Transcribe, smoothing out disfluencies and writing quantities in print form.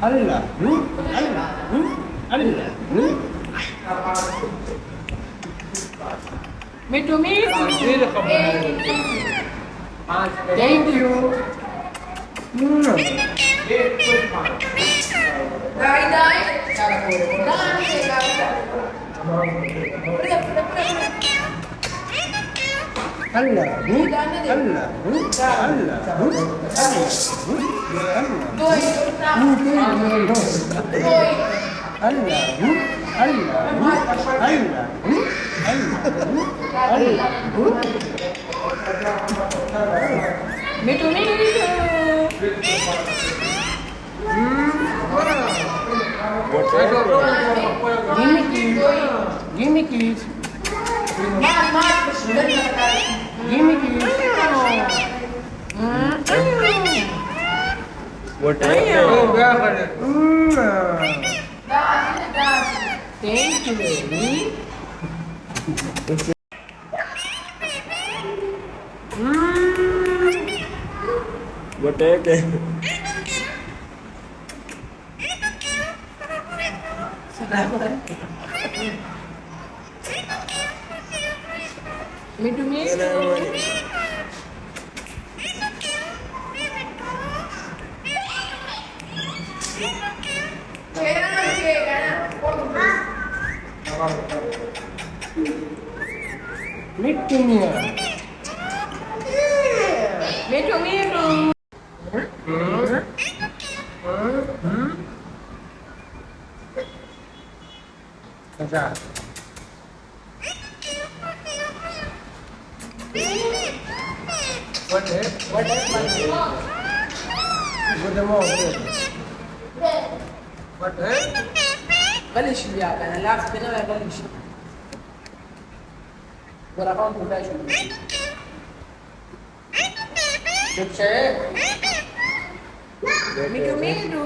Allah, Allah, Allah. Me to me. Thank you. Dai dai. Allah, Allah, Me to me. Give me keys. Give me keys. What Thank you, baby. What is it? Me to me. Meet to me. Me to me. अच्छा What is? Good morning. What is? بلش وياك انا لاعب بينا ولا بلش ولا قام بلاش Good share. ميدو ميدو